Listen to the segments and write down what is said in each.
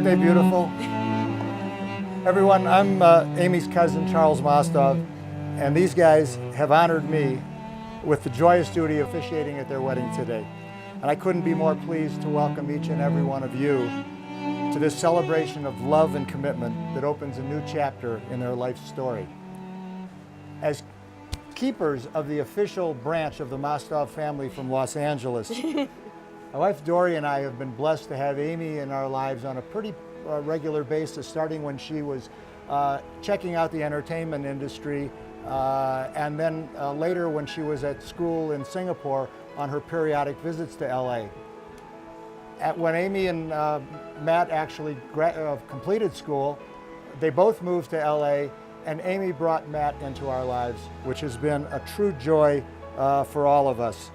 they beautiful? Everyone, I'm Amy's cousin, Charles Mostov, and these guys have honored me with the joyous duty of officiating at their wedding today. And I couldn't be more pleased to welcome each and every one of you to this celebration of love and commitment that opens a new chapter in their life story. As keepers of the official branch of the Mostov family from Los Angeles, my wife Dory and I have been blessed to have Amy in our lives on a pretty regular basis, starting when she was checking out the entertainment industry, and then later when she was at school in Singapore on her periodic visits to LA. When Amy and Matt actually completed school, they both moved to LA, and Amy brought Matt into our lives, which has been a true joy for all of us.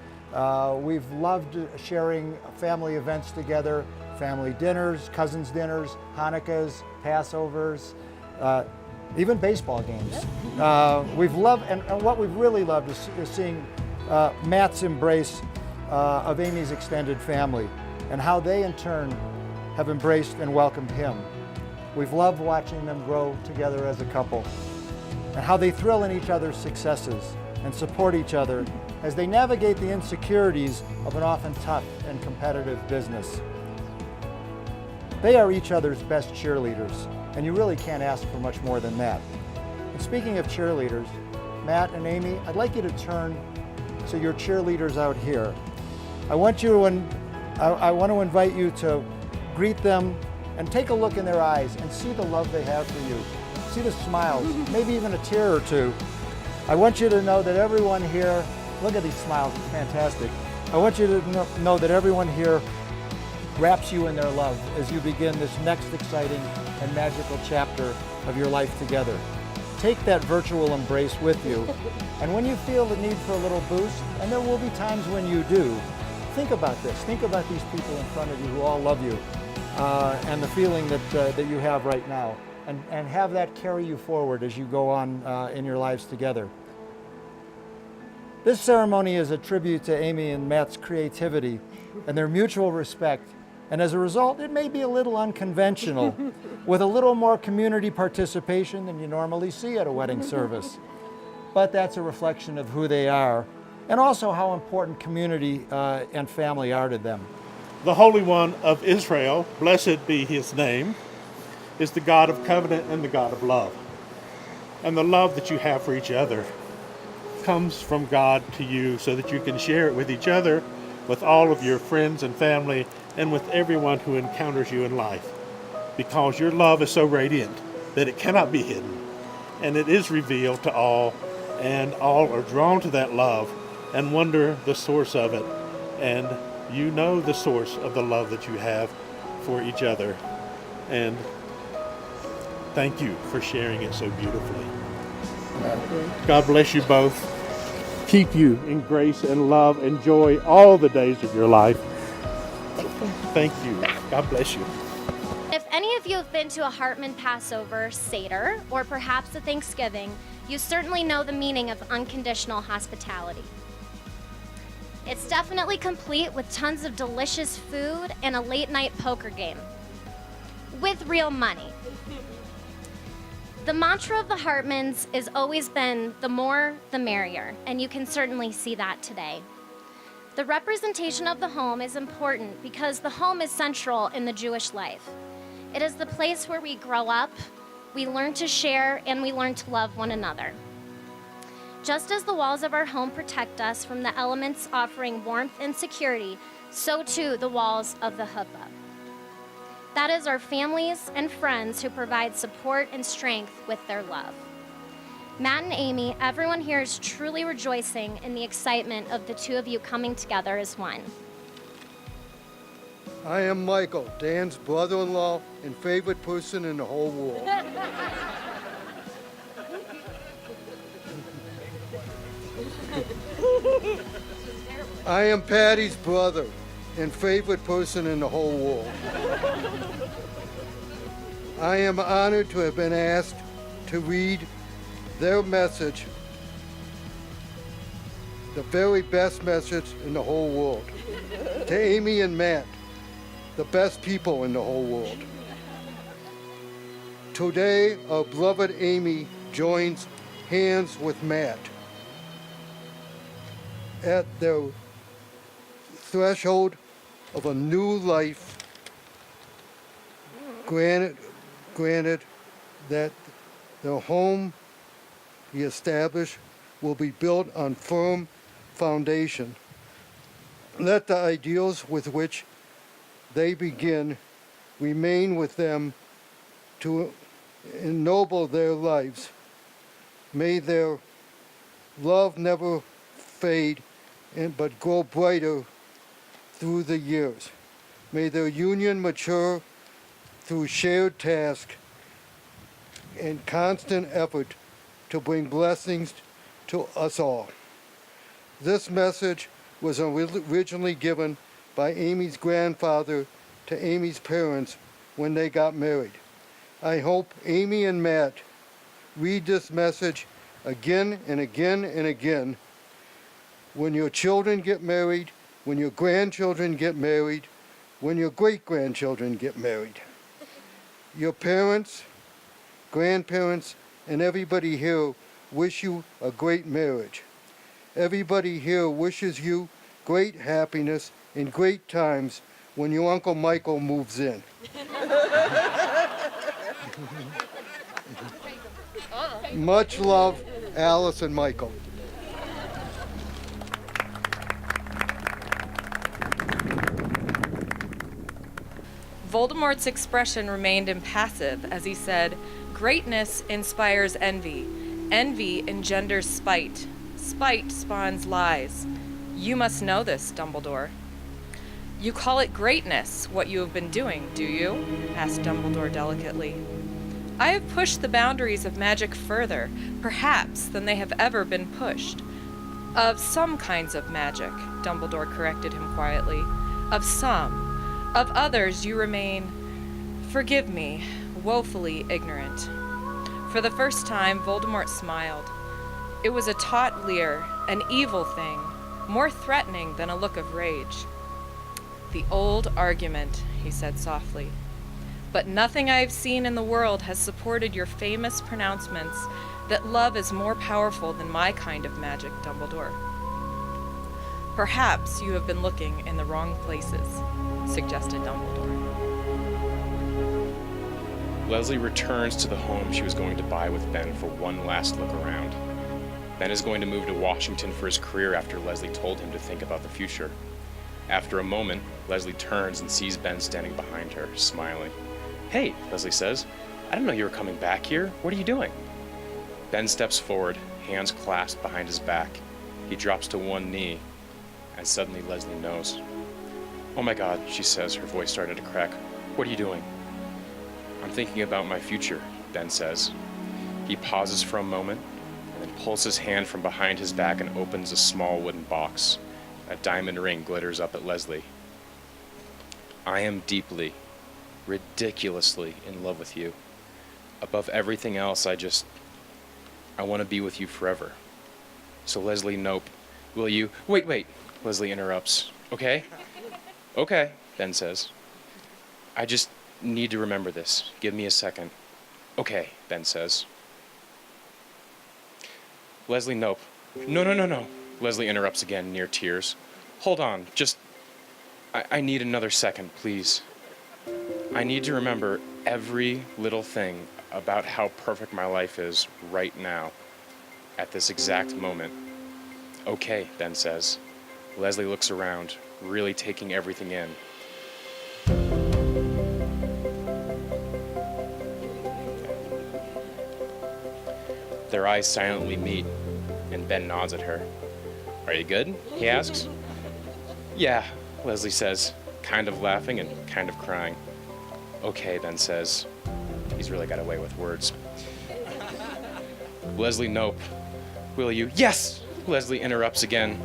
We've loved sharing family events together, family dinners, cousins dinners, Hanukkahs, Passovers, even baseball games. We've loved, and what we've really loved is seeing Matt's embrace of Amy's extended family and how they in turn have embraced and welcomed him. We've loved watching them grow together as a couple and how they thrill in each other's successes and support each other as they navigate the insecurities of an often tough and competitive business. They are each other's best cheerleaders, and you really can't ask for much more than that. And speaking of cheerleaders, Matt and Amy, I'd like you to turn to your cheerleaders out here. I want to invite you to greet them and take a look in their eyes and see the love they have for you. See the smiles, maybe even a tear or two. I want you to know that everyone here, look at these smiles, it's fantastic. I want you to know that everyone here wraps you in their love as you begin this next exciting and magical chapter of your life together. Take that virtual embrace with you, and when you feel the need for a little boost, and there will be times when you do, think about this. Think about these people in front of you who all love you, and the feeling that you have right now, and have that carry you forward as you go on in your lives together. This ceremony is a tribute to Amy and Matt's creativity and their mutual respect, and as a result, it may be a little unconventional, with a little more community participation than you normally see at a wedding service. But that's a reflection of who they are, and also how important community and family are to them. The Holy One of Israel, blessed be his name, is the God of covenant and the God of love. And the love that you have for each other comes from God to you so that you can share it with each other, with all of your friends and family, and with everyone who encounters you in life. Because your love is so radiant that it cannot be hidden, and it is revealed to all, and all are drawn to that love and wonder the source of it. And you know the source of the love that you have for each other. And thank you for sharing it so beautifully. God bless you both. Keep you in grace and love and joy all the days of your life. Thank you. God bless you. If any of you have been to a Hartman Passover, Seder, or perhaps a Thanksgiving, you certainly know the meaning of unconditional hospitality. It's definitely complete with tons of delicious food and a late-night poker game. With real money. The mantra of the Hartmans has always been, the more, the merrier, and you can certainly see that today. The representation of the home is important because the home is central in the Jewish life. It is the place where we grow up, we learn to share, and we learn to love one another. Just as the walls of our home protect us from the elements offering warmth and security, so too the walls of the chuppah. That is our families and friends who provide support and strength with their love. Matt and Amy, everyone here is truly rejoicing in the excitement of the two of you coming together as one. I am Michael, Dan's brother-in-law and favorite person in the whole world. I am Patty's brother and favorite person in the whole world. I am honored to have been asked to read their message, the very best message in the whole world. To Amy and Matt, the best people in the whole world. Today, our beloved Amy joins hands with Matt at the threshold of a new life, granted that the home he established will be built on firm foundation. Let the ideals with which they begin remain with them to ennoble their lives. May their love never fade but grow brighter through the years. May their union mature through shared task and constant effort to bring blessings to us all. This message was originally given by Amy's grandfather to Amy's parents when they got married. I hope Amy and Matt read this message again and again and again when your children get married, when your grandchildren get married, when your great-grandchildren get married. Your parents, grandparents, and everybody here wish you a great marriage. Everybody here wishes you great happiness and great times when your Uncle Michael moves in. Much love, Alice and Michael. Voldemort's expression remained impassive as he said, "Greatness inspires envy. Envy engenders spite. Spite spawns lies. You must know this, Dumbledore." "You call it greatness, what you have been doing, do you?" asked Dumbledore delicately. "I have pushed the boundaries of magic further, perhaps, than they have ever been pushed. Of some kinds of magic," Dumbledore corrected him quietly. "Of some. Of others you remain, forgive me, woefully ignorant." For the first time, Voldemort smiled. It was a taut leer, an evil thing, more threatening than a look of rage. "The old argument," he said softly. "But nothing I have seen in the world has supported your famous pronouncements that love is more powerful than my kind of magic, Dumbledore." "Perhaps you have been looking in the wrong places," suggested Dumbledore. Leslie returns to the home she was going to buy with Ben for one last look around. Ben is going to move to Washington for his career after Leslie told him to think about the future. After a moment, Leslie turns and sees Ben standing behind her, smiling. "Hey," Leslie says, "I didn't know you were coming back here. What are you doing?" Ben steps forward, hands clasped behind his back. He drops to one knee, and suddenly Leslie knows. "Oh my God," she says, her voice starting to crack. "What are you doing?" "I'm thinking about my future," Ben says. He pauses for a moment, and then pulls his hand from behind his back and opens a small wooden box. A diamond ring glitters up at Leslie. "I am deeply, ridiculously in love with you. Above everything else, I want to be with you forever. So Leslie, nope. Will you—" Wait, Leslie interrupts. "Okay? Okay," Ben says. "I just need to remember this. Give me a second." "Okay," Ben says. Leslie, nope. No. Leslie interrupts again, near tears. "Hold on, I need another second, please. I need to remember every little thing about how perfect my life is right now, at this exact moment." "Okay," Ben says. Leslie looks around, really taking everything in. Their eyes silently meet, and Ben nods at her. "Are you good?" he asks. "Yeah," Leslie says, kind of laughing and kind of crying. "Okay," Ben says. He's really got away with words. Leslie, nope. "Will you?" "Yes!" Leslie interrupts again.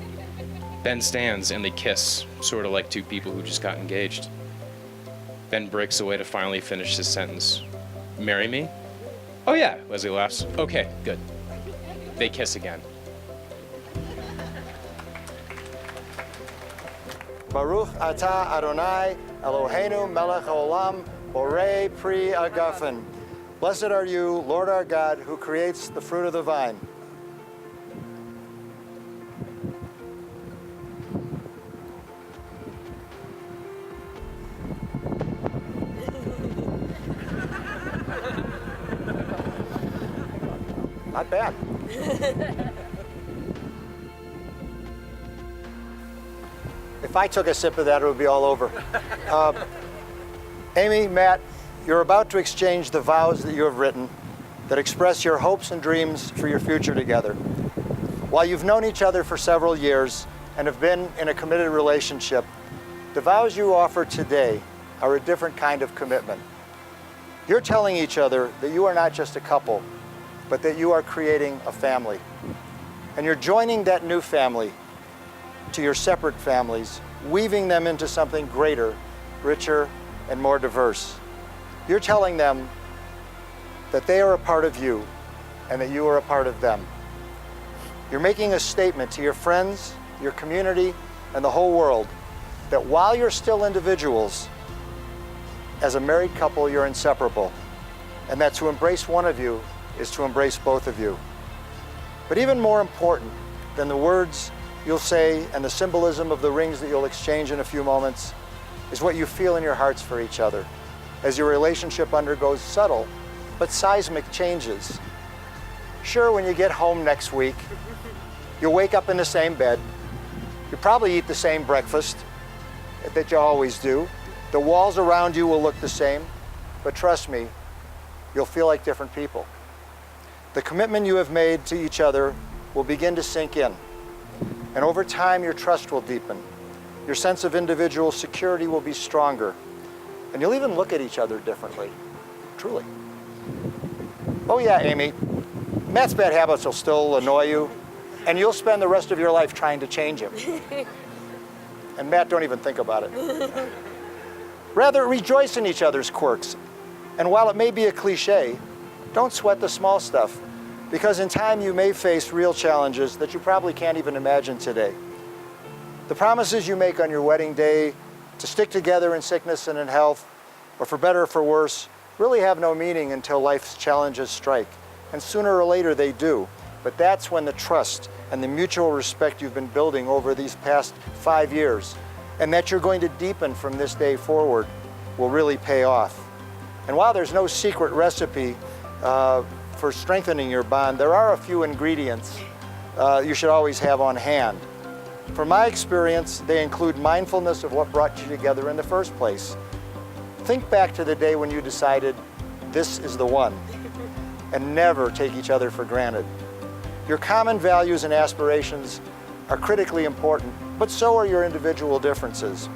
Ben stands and they kiss, sort of like two people who just got engaged. Ben breaks away to finally finish his sentence. "Marry me?" "Oh yeah," Leslie laughs. "Okay, good." They kiss again. Baruch atah Adonai Eloheinu melech haolam borei pri agafen. Blessed are you, Lord our God, who creates the fruit of the vine. Not bad. If I took a sip of that, it would be all over. Amy, Matt, you're about to exchange the vows that you have written that express your hopes and dreams for your future together. While you've known each other for several years and have been in a committed relationship, the vows you offer today are a different kind of commitment. You're telling each other that you are not just a couple, but that you are creating a family. And you're joining that new family to your separate families, weaving them into something greater, richer, and more diverse. You're telling them that they are a part of you and that you are a part of them. You're making a statement to your friends, your community, and the whole world that while you're still individuals, as a married couple, you're inseparable, and that to embrace one of you is to embrace both of you. But even more important than the words you'll say and the symbolism of the rings that you'll exchange in a few moments is what you feel in your hearts for each other as your relationship undergoes subtle but seismic changes. Sure, when you get home next week, you'll wake up in the same bed. You'll probably eat the same breakfast that you always do. The walls around you will look the same, but trust me, you'll feel like different people. The commitment you have made to each other will begin to sink in, and over time your trust will deepen. Your sense of individual security will be stronger, and you'll even look at each other differently, truly. Oh yeah, Amy, Matt's bad habits will still annoy you, and you'll spend the rest of your life trying to change him. And Matt, don't even think about it. Rather, rejoice in each other's quirks. And while it may be a cliche, don't sweat the small stuff, because in time you may face real challenges that you probably can't even imagine today. The promises you make on your wedding day to stick together in sickness and in health, or for better or for worse, really have no meaning until life's challenges strike. And sooner or later they do. But that's when the trust and the mutual respect you've been building over these past 5 years, and that you're going to deepen from this day forward, will really pay off. And while there's no secret recipe for strengthening your bond, there are a few ingredients you should always have on hand. From my experience, they include mindfulness of what brought you together in the first place. Think back to the day when you decided this is the one, and never take each other for granted. Your common values and aspirations are critically important, but so are your individual differences.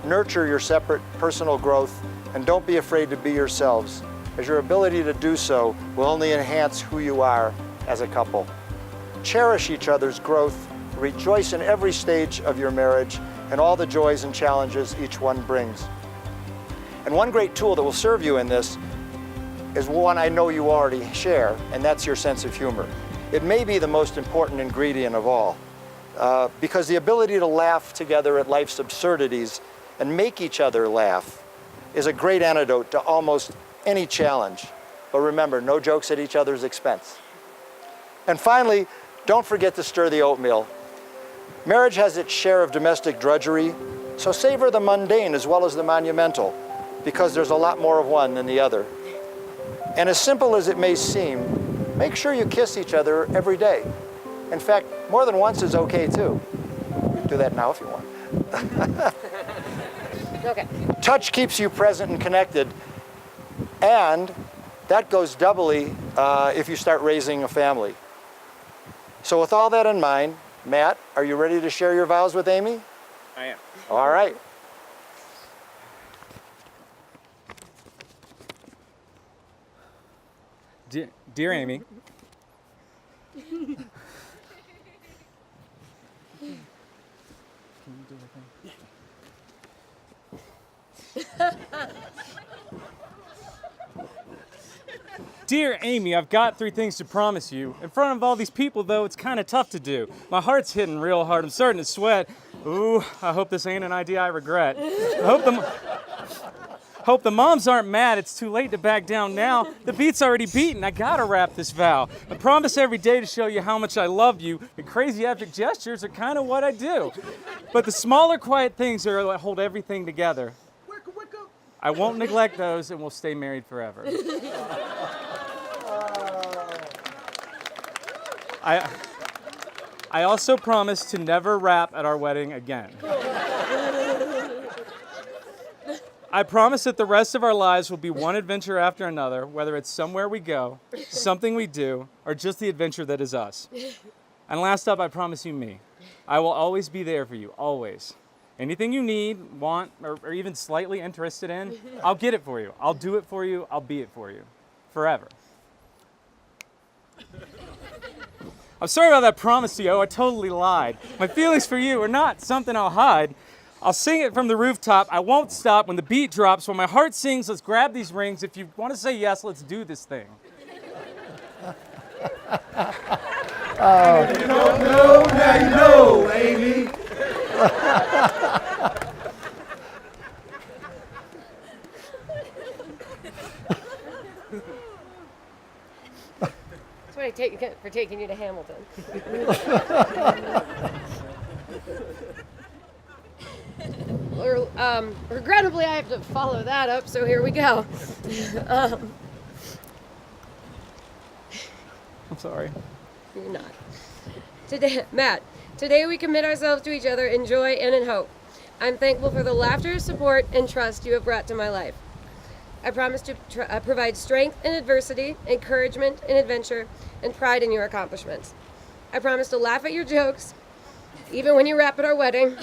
Nurture your separate personal growth, and don't be afraid to be yourselves, as your ability to do so will only enhance who you are as a couple. Cherish each other's growth, rejoice in every stage of your marriage and all the joys and challenges each one brings. And one great tool that will serve you in this is one I know you already share, and that's your sense of humor. It may be the most important ingredient of all, because the ability to laugh together at life's absurdities and make each other laugh is a great antidote to almost any challenge. But remember, no jokes at each other's expense. And finally, don't forget to stir the oatmeal. Marriage has its share of domestic drudgery, so savor the mundane as well as the monumental, because there's a lot more of one than the other. And as simple as it may seem, make sure you kiss each other every day. In fact, more than once is okay too. Do that now if you want. Okay. Touch keeps you present and connected, and that goes doubly if you start raising a family. So with all that in mind, Matt, are you ready to share your vows with Amy? I am. All right. Dear Amy, Dear Amy, I've got 3 things to promise you. In front of all these people, though, it's kind of tough to do. My heart's hitting real hard. I'm starting to sweat. Ooh, I hope this ain't an idea I regret. Hope the moms aren't mad. It's too late to back down now. The beat's already beaten. I gotta wrap this vow. I promise every day to show you how much I love you. And crazy epic gestures are kind of what I do. But the smaller quiet things are what hold everything together. I won't neglect those, and we'll stay married forever. I also promise to never rap at our wedding again. I promise that the rest of our lives will be one adventure after another, whether it's somewhere we go, something we do, or just the adventure that is us. And last up, I promise you me. I will always be there for you, always. Anything you need, want, or even slightly interested in, I'll get it for you. I'll do it for you. I'll be it for you. Forever. I'm sorry about that promise to you. I totally lied. My feelings for you are not something I'll hide. I'll sing it from the rooftop. I won't stop when the beat drops. When my heart sings, let's grab these rings. If you want to say yes, let's do this thing. You don't know, now you know, Amy. That's what I take for taking you to Hamilton. Regrettably, I have to follow that up, so here we go. I'm sorry. You're not. Today, Matt, today we commit ourselves to each other in joy and in hope. I'm thankful for the laughter, support, and trust you have brought to my life. I promise to provide strength in adversity, encouragement in adventure, and pride in your accomplishments. I promise to laugh at your jokes, even when you rap at our wedding,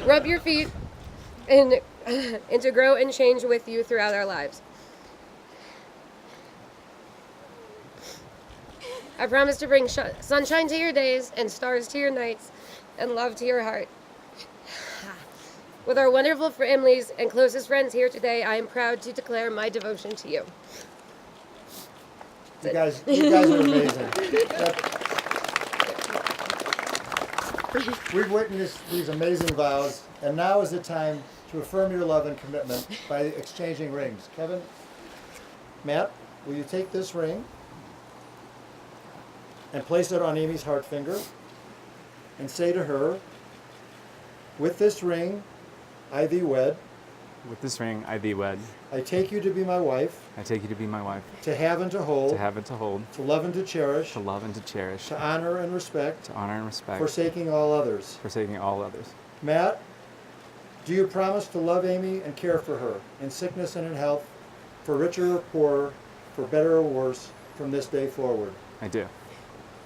rub your feet, and to grow and change with you throughout our lives. I promise to bring sunshine to your days and stars to your nights and love to your heart. With our wonderful families and closest friends here today, I am proud to declare my devotion to you. You guys are amazing. We've witnessed these amazing vows, and now is the time to affirm your love and commitment by exchanging rings. Kevin, Matt, will you take this ring and place it on Amy's heart finger and say to her, with this ring, I thee wed. With this ring, I thee wed. I take you to be my wife. I take you to be my wife. To have and to hold. To have and to hold. To love and to cherish. To love and to cherish. To honor and respect. To honor and respect. Forsaking all others. Forsaking all others. Matt, do you promise to love Amy and care for her, in sickness and in health, for richer or poorer, for better or worse, from this day forward? I do.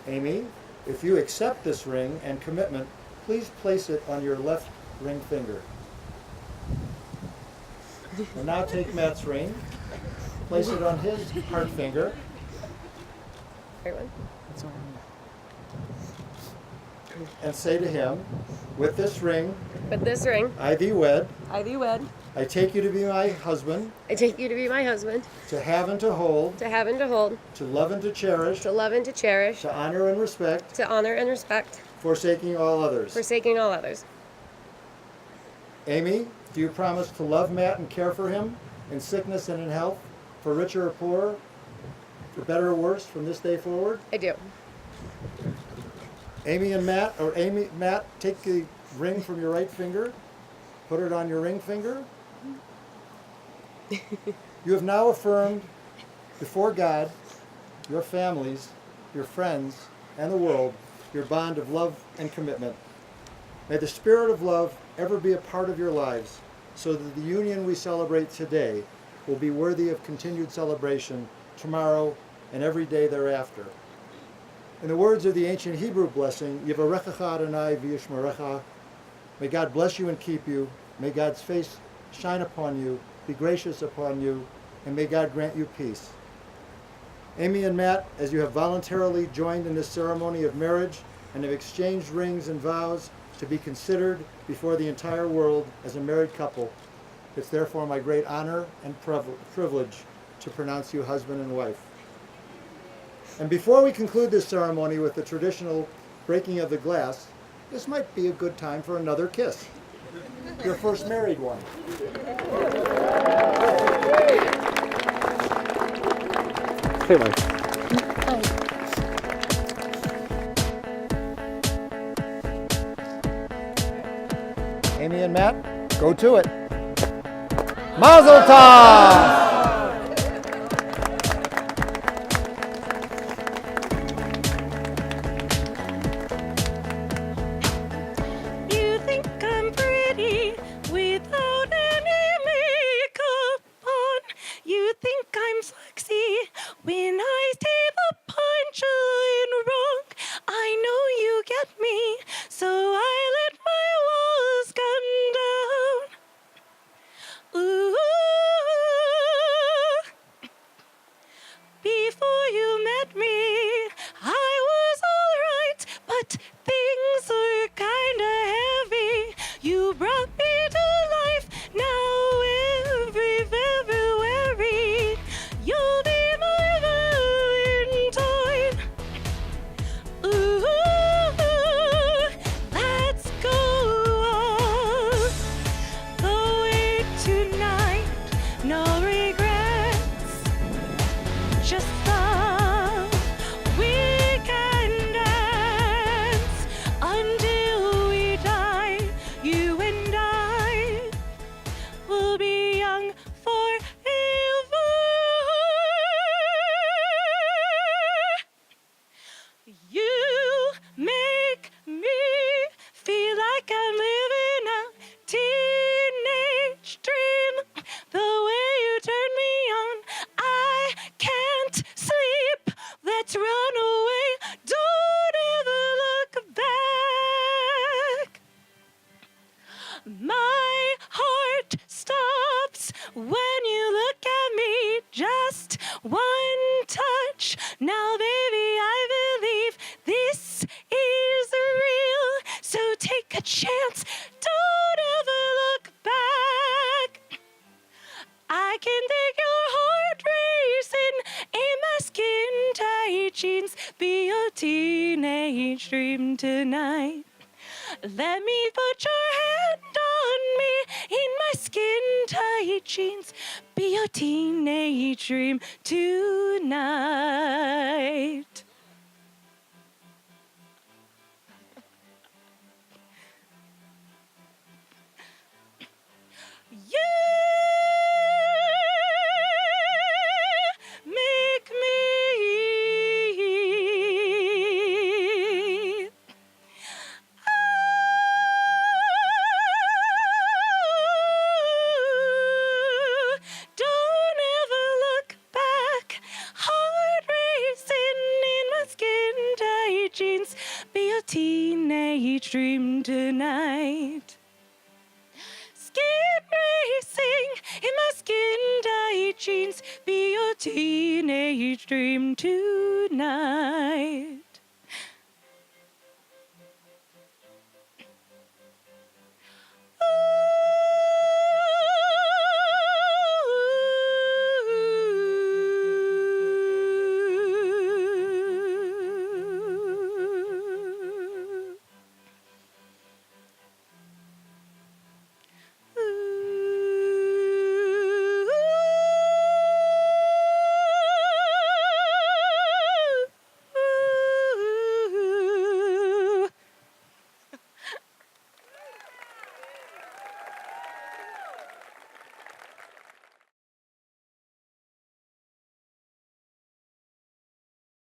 Amy, if you accept this ring and commitment, please place it on your left ring finger. And now take Matt's ring, place it on his heart finger. Everyone. And say to him, with this ring, I thee wed. I thee wed. I take you to be my husband. I take you to be my husband. To have and to hold. To have and to hold. To love and to cherish. To love and to cherish. To honor and respect. To honor and respect. Forsaking all others. Forsaking all others. Amy, do you promise to love Matt and care for him, in sickness and in health, for richer or poorer, for better or worse, from this day forward? I do. Matt, take the ring from your right finger, put it on your ring finger. You have now affirmed before God, your families, your friends, and the world, your bond of love and commitment. May the spirit of love ever be a part of your lives, so that the union we celebrate today will be worthy of continued celebration tomorrow and every day thereafter. In the words of the ancient Hebrew blessing, Yivarechecha Adonai v'yishmerecha, may God bless you and keep you, may God's face shine upon you, be gracious upon you, and may God grant you peace. Amy and Matt, as you have voluntarily joined in this ceremony of marriage and have exchanged rings and vows to be considered before the entire world as a married couple, it's therefore my great honor and privilege to pronounce you husband and wife. And before we conclude this ceremony with the traditional breaking of the glass, this might be a good time for another kiss. Your first married one. Clearly. Amy and Matt, go to it. Mazel tov! You think I'm pretty without any makeup on. You think I'm sexy when I say the punchline wrong. I know you get me, so I let my walls come down. Ooh, before you met me, I was alright, but things were kinda heavy. You brought me to life, now every February you'll be my Valentine. Ooh, let's go all the way tonight, no regrets. Just love, we can dance until we die. You and I will be young forever. You make me feel like I'm living a teenage dream. The way you turn me on, I can't sleep. Let's run away. Don't ever look back. My heart stops when you look at me. Just one touch. Now, baby, I believe this is real. So take a chance. Don't ever look back. I can take your heart racing in my skin-tight jeans. Be a teenage dream tonight. Let me put your hand on me in my skin-tight jeans. Be a teenage dream tonight. You make me don't ever look back. Heart racing in my skin-tight jeans. Be a teenage dream tonight. Skin racing in my skin-tight jeans. Be a teenage dream tonight.